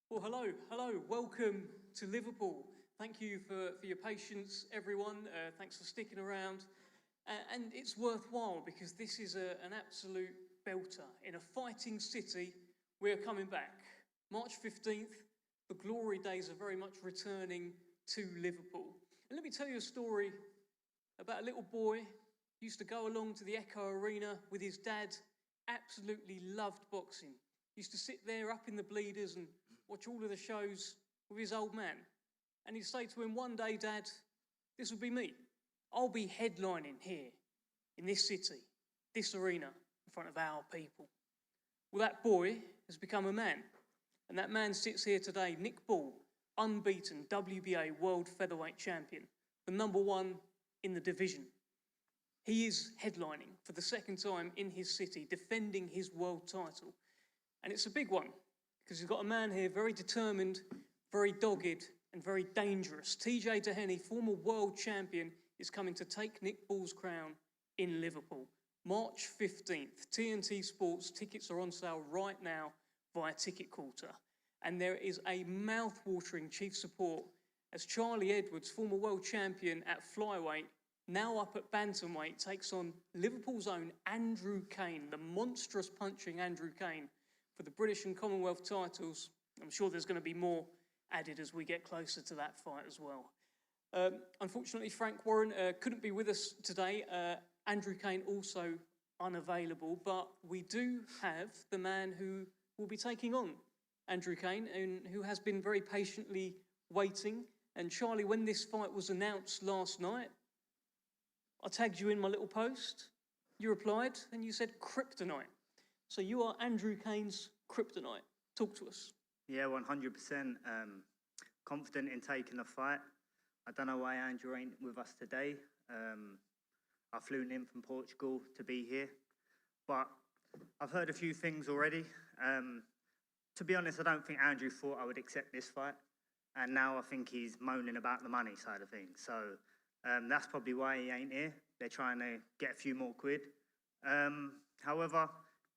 Well, hello, welcome to Liverpool. Thank you for your patience, everyone. Thanks for sticking around. And it's worthwhile because this is an absolute belter. In a fighting city, we're coming back. March 15th, the glory days are very much returning to Liverpool. And let me tell you a story about a little boy who used to go along to the Echo Arena with his dad, absolutely loved boxing. Used to sit there up in the bleeders and watch all of the shows with his old man. And he'd say to him, one day, Dad, this will be me. I'll be headlining here in this city, this arena, in front of our people. Well, that boy has become a man. And that man sits here today, Nick Ball, unbeaten WBA World Featherweight Champion, the #1 in the division. He is headlining for the second time in his city, defending his world title. And it's a big one, because you've got a man here very determined, very dogged, and very dangerous. TJ Doheny, former world champion, is coming to take Nick Ball's crown in Liverpool. March 15th, TNT Sports tickets are on sale right now via Ticket Quarter. And there is a mouth-watering chief support as Charlie Edwards, former world champion at flyweight, now up at bantamweight, takes on Liverpool's own Andrew Cain, the monstrous punching Andrew Cain, for the British and Commonwealth titles. I'm sure there's going to be more added as we get closer to that fight as well. Unfortunately, Frank Warren couldn't be with us today. Andrew Cain also unavailable, but we do have the man who will be taking on Andrew Cain and who has been very patiently waiting. And Charlie, when this fight was announced last night, I tagged you in my little post. You replied and you said kryptonite. So you are Andrew Cain's kryptonite. Talk to us. Yeah, 100%. Confident in taking the fight. I don't know why Andrew ain't with us today. I flew in from Portugal to be here. But I've heard a few things already. To be honest, I don't think Andrew thought I would accept this fight. And now I think he's moaning about the money side of things. So that's probably why he ain't here. They're trying to get a few more quid. However,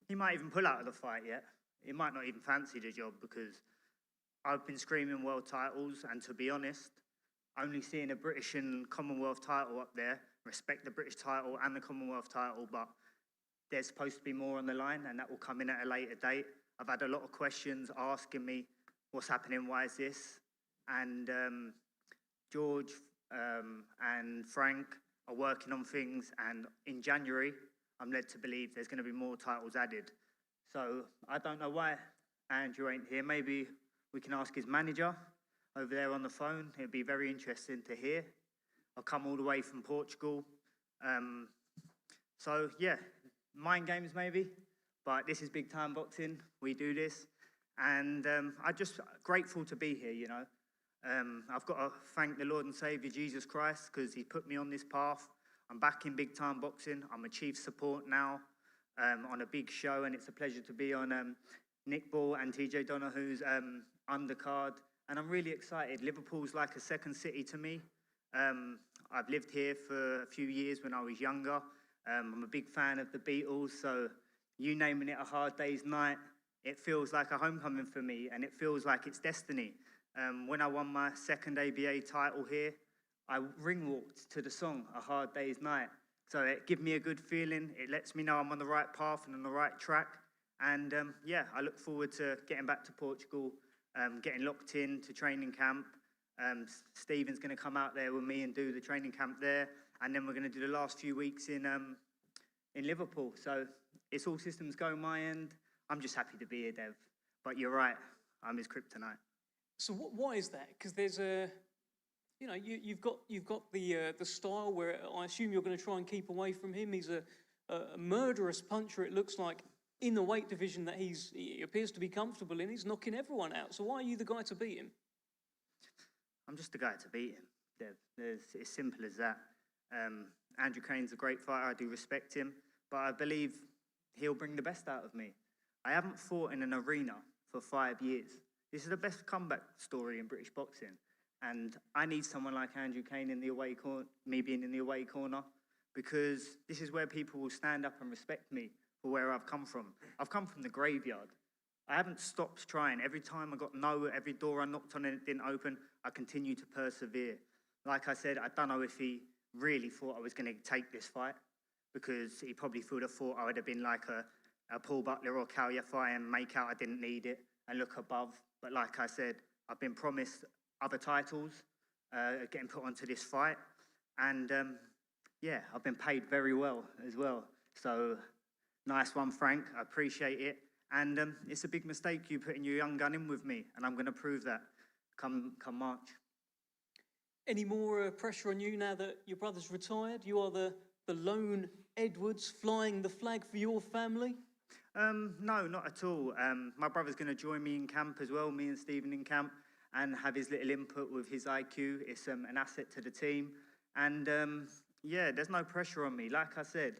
he might even pull out of the fight yet. He might not even fancy the job because I've been screaming world titles, and to be honest, only seeing a British and Commonwealth title up there, respect the British title and the Commonwealth title, but there's supposed to be more on the line, and that will come in at a later date. I've had a lot of questions asking me what's happening, why is this? And George and Frank are working on things, and in January, I'm led to believe there's going to be more titles added. So I don't know why Andrew ain't here. Maybe we can ask his manager over there on the phone. It'd be very interesting to hear. I've come all the way from Portugal. So yeah, mind games maybe, but this is big time boxing. We do this. And I'm just grateful to be here, you know. I've got to thank the Lord and Saviour Jesus Christ because he put me on this path. I'm back in big time boxing. I'm a chief support now on a big show, and it's a pleasure to be on Nick Ball and TJ Doheny's undercard. And I'm really excited. Liverpool's like a second city to me. I've lived here for a few years when I was younger. I'm a big fan of the Beatles, so you naming it A Hard Day's Night, it feels like a homecoming for me, and it feels like it's destiny. When I won my second ABA title here, I ring walked to the song, A Hard Day's Night. So it gives me a good feeling. It lets me know I'm on the right path and on the right track. And yeah, I look forward to getting back to Portugal, getting locked in to training camp. Stephen's going to come out there with me and do the training camp there. And then we're going to do the last few weeks in Liverpool. So it's all systems go my end. I'm just happy to be here, Dev. But you're right, I'm his kryptonite. So why is that? Because there's a, you know, you've got the style where I assume you're going to try and keep away from him. He's a murderous puncher, it looks like, in the weight division that he appears to be comfortable in. He's knocking everyone out. So why are you the guy to beat him? I'm just the guy to beat him, Dev. It's simple as that. Andrew Cain's a great fighter. I do respect him. But I believe he'll bring the best out of me. I haven't fought in an arena for 5 years. This is the best comeback story in British boxing. And I need someone like Andrew Cain in the away corner, me being in the away corner, because this is where people will stand up and respect me for where I've come from. I've come from the graveyard. I haven't stopped trying. Every time I got no, every door I knocked on and it didn't open, I continued to persevere. Like I said, I don't know if he really thought I was going to take this fight, because he probably would have thought I would have been like a Paul Butler or Callier fight and make out I didn't need it and look above. But like I said, I've been promised other titles getting put onto this fight. And yeah, I've been paid very well as well. So nice one, Frank. I appreciate it. And it's a big mistake you putting your young gun in with me, and I'm going to prove that come March. Any more pressure on you now that your brother's retired? You are the lone Edwards flying the flag for your family? No, not at all. My brother's going to join me in camp as well, me and Stephen in camp, and have his little input with his IQ. It's an asset to the team. And yeah, there's no pressure on me. Like I said,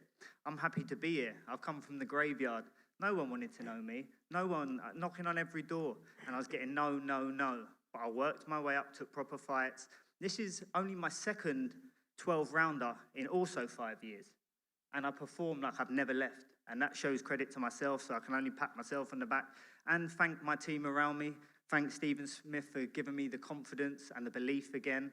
I'm happy to be here. I've come from the graveyard. No one wanted to know me. No one knocking on every door. And I was getting no, no, no. But I worked my way up, took proper fights. This is only my second 12-rounder in also 5 years. And I performed like I've never left. And that shows credit to myself, so I can only pat myself on the back and thank my team around me. Thank Stephen Smith for giving me the confidence and the belief again.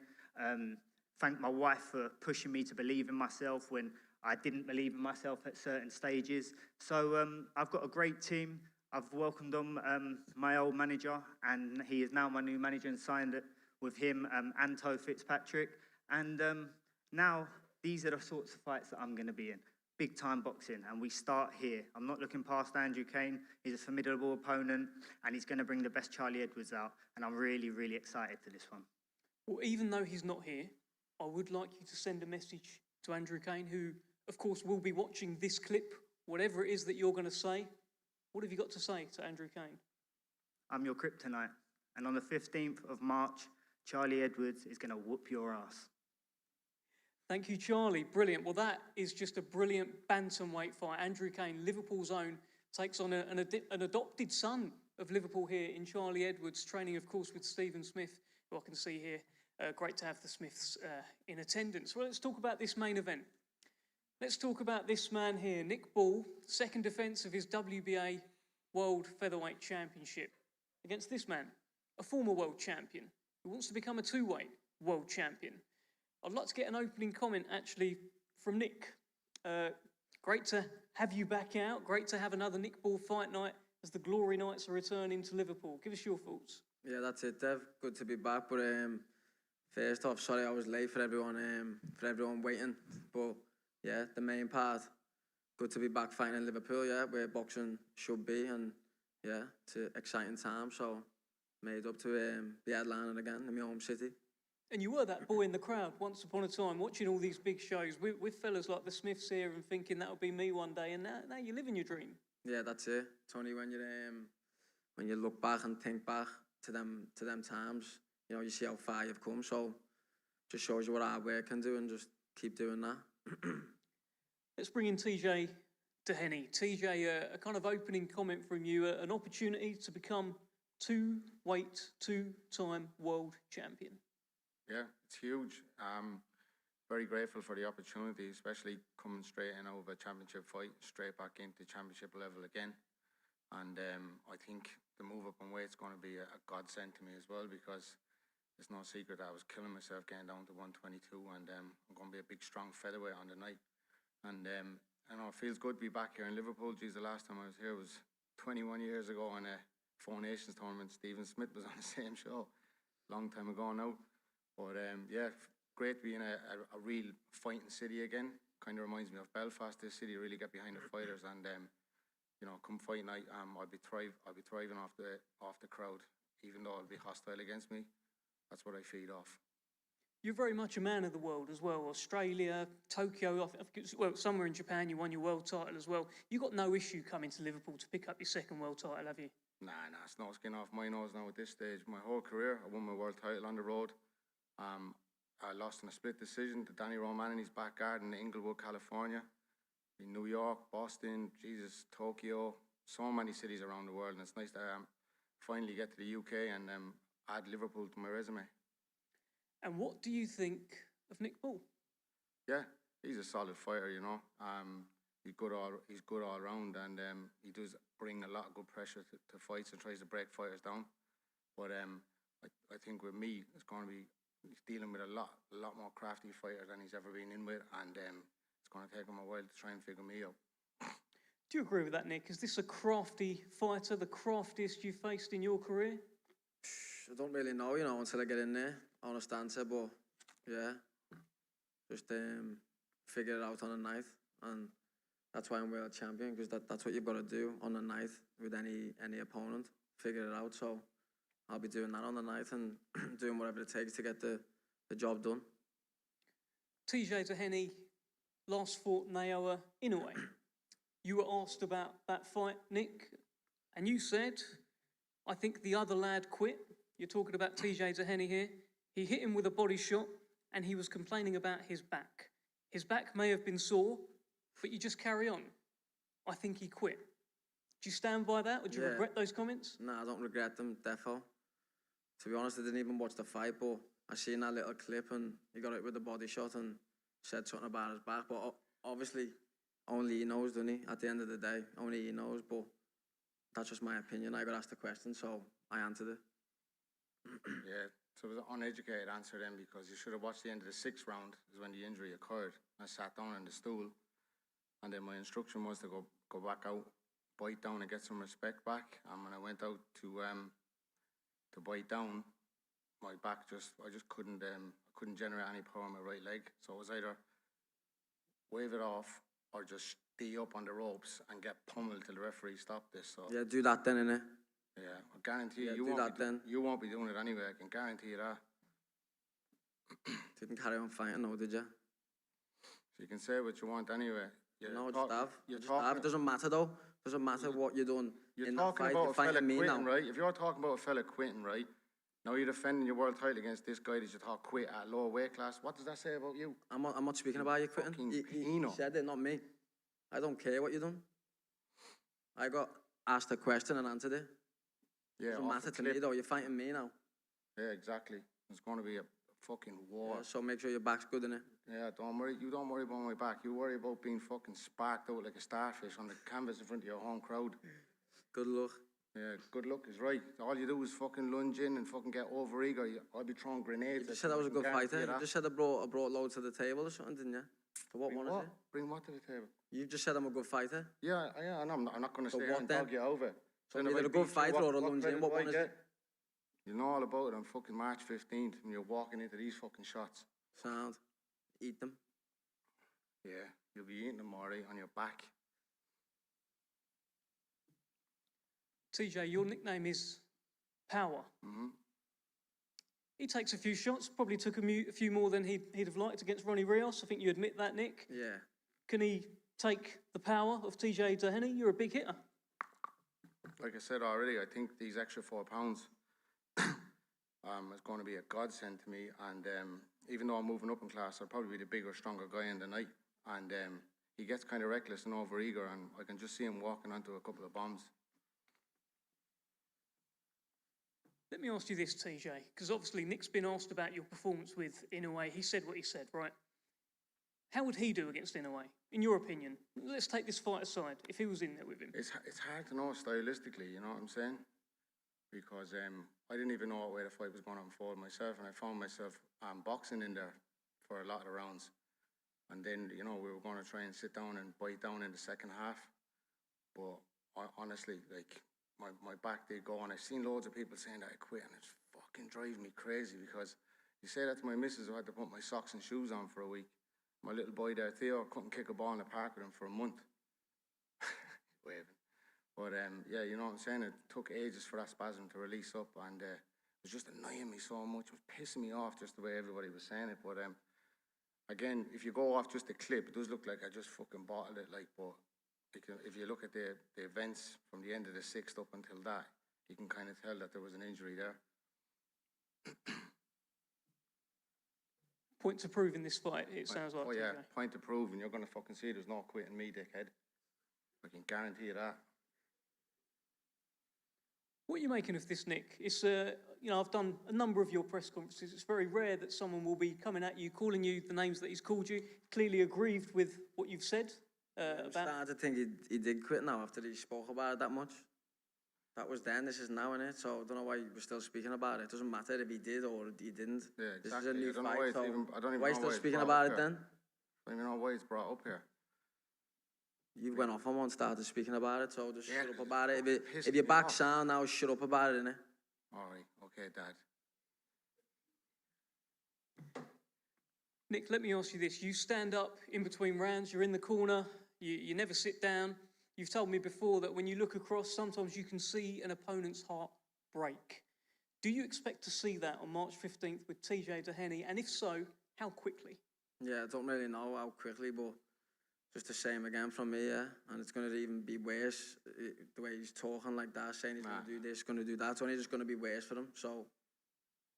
Thank my wife for pushing me to believe in myself when I didn't believe in myself at certain stages. So I've got a great team. I've welcomed on my old manager, and he is now my new manager, and signed it with him, Anto Fitzpatrick. And now these are the sorts of fights that I'm going to be in. Big time boxing, and we start here. I'm not looking past Andrew Cain. He's a formidable opponent, and he's going to bring the best Charlie Edwards out, and I'm really, really excited for this one. Well, even though he's not here, I would like you to send a message to Andrew Cain, who, of course, will be watching this clip, whatever it is that you're going to say. What have you got to say to Andrew Cain? I'm your kryptonite, and on the 15th of March, Charlie Edwards is going to whoop your ass. Thank you, Charlie. Brilliant. Well, that is just a brilliant bantamweight fight. Andrew Cain, Liverpool's own, takes on an adopted son of Liverpool here in Charlie Edwards, training, of course, with Stephen Smith, who I can see here. Great to have the Smiths in attendance. Well, let's talk about this main event. Let's talk about this man here, Nick Ball, second defence of his WBA World Featherweight Championship, against this man, a former world champion, who wants to become a two-weight world champion. I'd like to get an opening comment, actually, from Nick. Great to have you back out. Great to have another Nick Ball fight night as the Glory Knights are returning to Liverpool. Give us your thoughts. Yeah, that's it, Dev. Good to be back. But first off, sorry I was late for everyone waiting. But yeah, the main part, good to be back fighting in Liverpool, yeah, where boxing should be. And yeah, it's an exciting time. So made up to be headlining again in my home city. And you were that boy in the crowd once upon a time, watching all these big shows with fellas like the Smiths here and thinking that'll be me one day, and now you're living your dream. Yeah, that's it. Tony, when you look back and think back to them times, you know, you see how far you've come. So just shows you what hard work can do, and just keep doing that. Let's bring in TJ Doheny. TJ, a kind of opening comment from you, an opportunity to become two-time world champion. Yeah, it's huge. Very grateful for the opportunity, especially coming straight in out of a championship fight, straight back into championship level again. And I think the move up in weight is going to be a godsend to me as well, because it's no secret that I was killing myself getting down to 122, and I'm going to be a big, strong featherweight on the night. And I know it feels good to be back here in Liverpool. Geez, the last time I was here was 21 years ago on a Four Nations tournament. Stephen Smith was on the same show, long time ago now. But yeah, great to be in a real fighting city again. Kind of reminds me of Belfast. This city really get behind the fighters, and you know, come fight night, I'll be thriving off the crowd, even though it'll be hostile against me. That's what I feed off. You're very much a man of the world as well. Australia, Tokyo, well, somewhere in Japan you won your world title as well. You got no issue coming to Liverpool to pick up your second world title, have you? Nah, it's no skin off my nose now at this stage. My whole career, I won my world title on the road. I lost in a split decision to Danny Roman in his back garden in Inglewood, California. In New York, Boston, Jesus, Tokyo, so many cities around the world. And it's nice to finally get to the UK and add Liverpool to my resume. And what do you think of Nick Ball? Yeah, he's a solid fighter, you know. he's good all round, and he does bring a lot of good pressure to fights and tries to break fighters down. But I think with me, it's going to be, he's dealing with a lot more crafty fighters than he's ever been in with, and it's going to take him a while to try and figure me out. Do you agree with that, Nick? Is this a crafty fighter, the craftiest you've faced in your career? I don't really know, you know, until I get in there. Honest answer, but yeah, just figure it out on the night, and that's why I'm world champion, because that's what you've got to do on the night with any opponent. Figure it out. So I'll be doing that on the night and doing whatever it takes to get the job done. TJ Doheny last fought Naoya Inoue. You were asked about that fight, Nick, and you said, I think the other lad quit. You're talking about TJ Doheny here. He hit him with a body shot and he was complaining about his back. His back may have been sore, but you just carry on. I think he quit. Do you stand by that, or do you regret those comments? No, I don't regret them, defo. To be honest, I didn't even watch the fight, but I seen that little clip and he got it with the body shot and said something about his back. But obviously, only he knows, doesn't he? At the end of the day, only he knows. But that's just my opinion. I got asked the question, so I answered it. Yeah, so it was an uneducated answer then, because you should have watched the end of the 6th round, is when the injury occurred. I sat down on the stool, and then my instruction was to go back out, bite down and get some respect back. And when I went out to bite down, my back I just couldn't generate any power on my right leg. So it was either wave it off or just stay up on the ropes and get pummeled till the referee stopped this. So yeah, do that then, innit? Yeah, I guarantee Yeah, you you won't be doing it anyway. I can guarantee you that. Didn't carry on fighting, no, did you? So you can say what you want anyway. No, just have. It doesn't matter though. Doesn't matter what you're doing in that fight. You're You're fighting me quitting, now. right? If you're talking about a fella quitting, right? Now you're defending your world title against this guy that you thought quit at a lower weight class. What does that say about you? I'm not speaking about you quitting. He said it, not me. I don't care what you're doing. I got asked a question and answered it. Yeah, doesn't matter to me though. You're fighting me now. Yeah, exactly. There's going to be a fucking war. Yeah, so make sure your back's good, innit? Yeah, don't worry. You don't worry about my back. You worry about being fucking sparked out like a starfish on the canvas in front of your home crowd. Good luck. Yeah, good luck is right. All you do is fucking lunge in and fucking get over eager. I'll be throwing grenades. You just said I was a good fighter. You just said I brought loads to the table or something, didn't you? For what one is it? Bring what to the table? You just said I'm a good fighter. Yeah, and I'm not going to stay here and then? dog you over. So either a good fighter or a lunge in. What one is it? You know all about it on fucking March 15th when you're walking into these fucking shots. Sound. Eat them. Yeah, you'll be eating them, alright, on your back. TJ, your nickname is Power. Mm-hmm. He takes a few shots, probably took a few more than he'd have liked against Ronnie Rios. I think you admit that, Nick. Yeah. Can he take the power of TJ Doheny? You're a big hitter. Like I said already, I think these extra 4 pounds is going to be a godsend to me. And even though I'm moving up in class, I'll probably be the bigger, stronger guy in the night. And he gets kind of reckless and overeager, and I can just see him walking onto a couple of bombs. Let me ask you this, TJ, because obviously Nick's been asked about your performance with Inoue. He said what he said, right? How would he do against Inoue, in your opinion? Let's take this fight aside, if he was in there with him. It's hard to know stylistically, you know what I'm saying? Because I didn't even know what way the fight was going to unfold myself, and I found myself boxing in there for a lot of the rounds. And then, you know, we were going to try and sit down and bite down in the second half. But honestly, like, my back did go, and I've seen loads of people saying that I quit, and it's fucking driving me crazy, because you say that to my missus who had to put my socks and shoes on for a week. My little boy there, Theo, couldn't kick a ball in the park with him for a month. Waving. But yeah, you know what I'm saying? It took ages for that spasm to release up, and it was just annoying me so much. It was pissing me off just the way everybody was saying it. But again, if you go off just a clip, it does look like I just fucking bottled it. Like, but if you look at the events from the end of the 6th up until that, you can kind of tell that there was an injury there. Point to prove in this fight, it sounds like. Oh yeah, TJ. point to prove, and you're going to fucking see there's no quitting me, dickhead. I can guarantee you that. What are you making of this, Nick? It's, you know, I've done a number of your press conferences. It's very rare that someone will be coming at you, calling you the names that he's called you, clearly aggrieved with what you've said. I'm about. starting to think he did quit now after he spoke about it that much. That was then, this is now, innit? So I don't know why we're still speaking about it. It doesn't matter if he did or he didn't. Yeah, This exactly. is a new I don't know fight, why it's so even, I don't even why are you know still why it's speaking brought about up it here. then? I don't even know why it's brought up here. You went off on one, started speaking about it, so just Yeah, shut up 'cause about it. it's If pissing you're me back off. sound now, shut up about it, innit? All right, okay, Dad. Nick, let me ask you this. You stand up in between rounds, you're in the corner, you never sit down. You've told me before that when you look across, sometimes you can see an opponent's heart break. Do you expect to see that on March 15th with TJ Doheny? And if so, how quickly? Yeah, I don't really know how quickly, but just the same again from me, yeah. And it's going to even be worse, the way he's talking like that, saying he's going to do this, going to do that. It's only just going to be worse for him, so,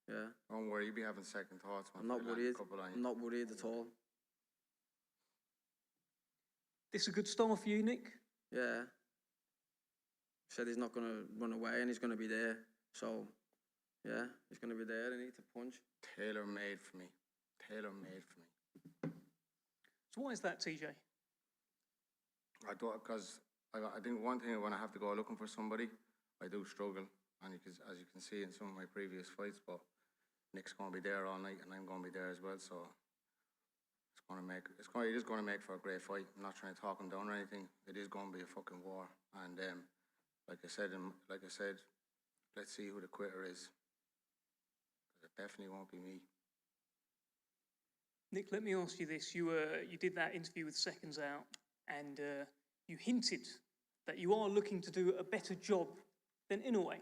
yeah. Don't worry, you'll be having second thoughts. I'm not worried. I'm not worried at all. This a good start for you, Nick? Yeah. Said he's not going to run away and he's going to be there. So, yeah, he's going to be there and he to punch. Tailor-made for me. Tailor-made for me. So why is that, TJ? I thought, because I think one thing when I have to go looking for somebody, I do struggle. And as you can see in some of my previous fights, but Nick's going to be there all night and I'm going to be there as well. So it is going to make for a great fight. I'm not trying to talk him down or anything. It is going to be a fucking war. And like I said, let's see who the quitter is. It definitely won't be me. Nick, let me ask you this. You did that interview with Seconds Out and you hinted that you are looking to do a better job than Inoue.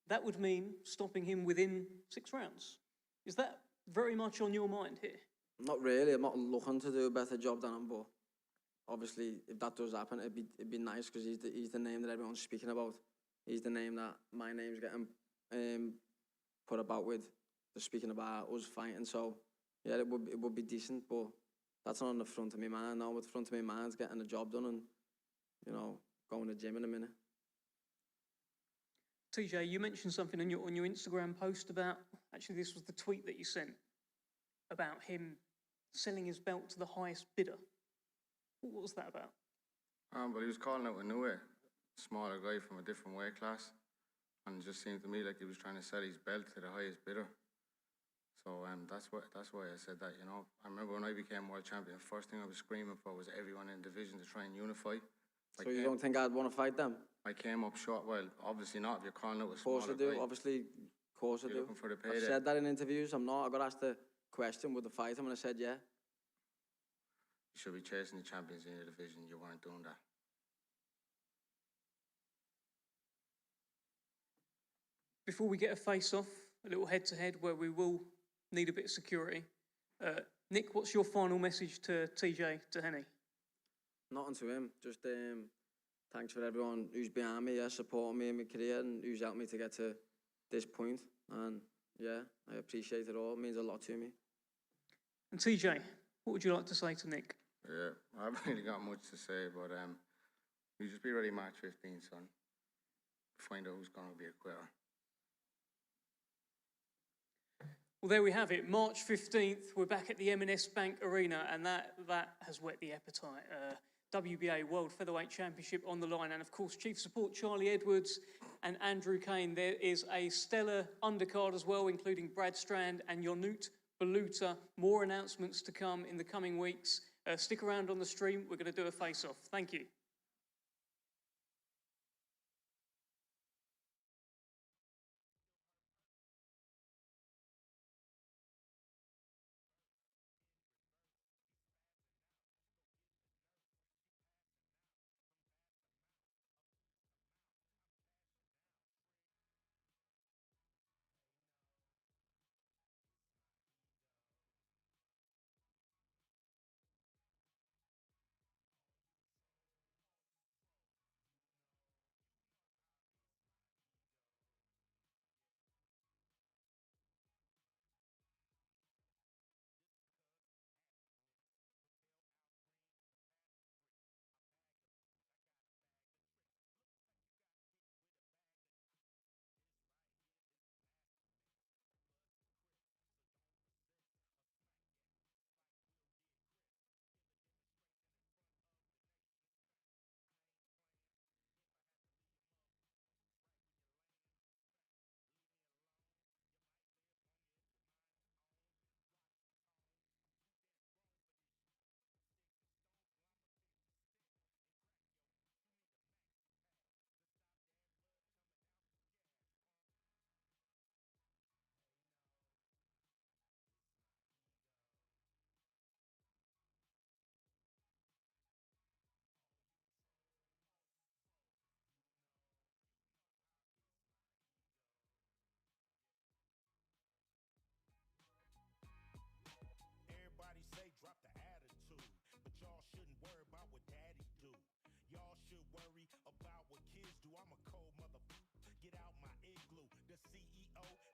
That would mean stopping him within 6 rounds. Is that very much on your mind here? Not really. I'm not looking to do a better job than him, but obviously, if that does happen, it'd be nice because he's the name that everyone's speaking about. He's the name that my name's getting put about with. They're speaking about us fighting, so yeah, it would be decent, but that's not on the front of my mind. No, what's the front of my mind is getting the job done and, you know, going to the gym in a minute. TJ, you mentioned something on your Instagram post about, actually this was the tweet that you sent, about him selling his belt to the highest bidder. What was that about? But he was calling out Inoue, smaller guy from a different weight class, and it just seemed to me like he was trying to sell his belt to the highest bidder. So that's why I said that. You know, I remember when I became world champion, the first thing I was screaming for was everyone in the division to try and unify. So you don't think I'd want to fight them? I came up short. Well, obviously not. If you're calling out a Of course I smaller do. guy. Obviously, of course I do. Looking for the I've payday. said that in interviews. I'm not. I got asked the question, would I fight him? And I said, yeah. You should be chasing the champions in your division. You weren't doing that. Before we get a face-off, a little head-to-head where we will need a bit of security. Nick, what's your final message to TJ Doheny? Nothing to him. Just thanks for everyone who's behind me, supporting me in my career and who's helped me to get to this point. And yeah, I appreciate it all. It means a lot to me. And TJ, what would you like to say to Nick? Yeah, I haven't really got much to say, but you just be ready March 15th, son. Find out who's going to be a quitter. Well, there we have it. March 15th, we're back at the M&S Bank Arena, and that has whet the appetite. WBA World Featherweight Championship on the line, and of course, Chief Support Charlie Edwards and Andrew Cain. There is a stellar undercard as well, including Brad Strand and Ionut Baluta. More announcements to come in the coming weeks. Stick around on the stream. We're going to do a face-off. Thank you. oh.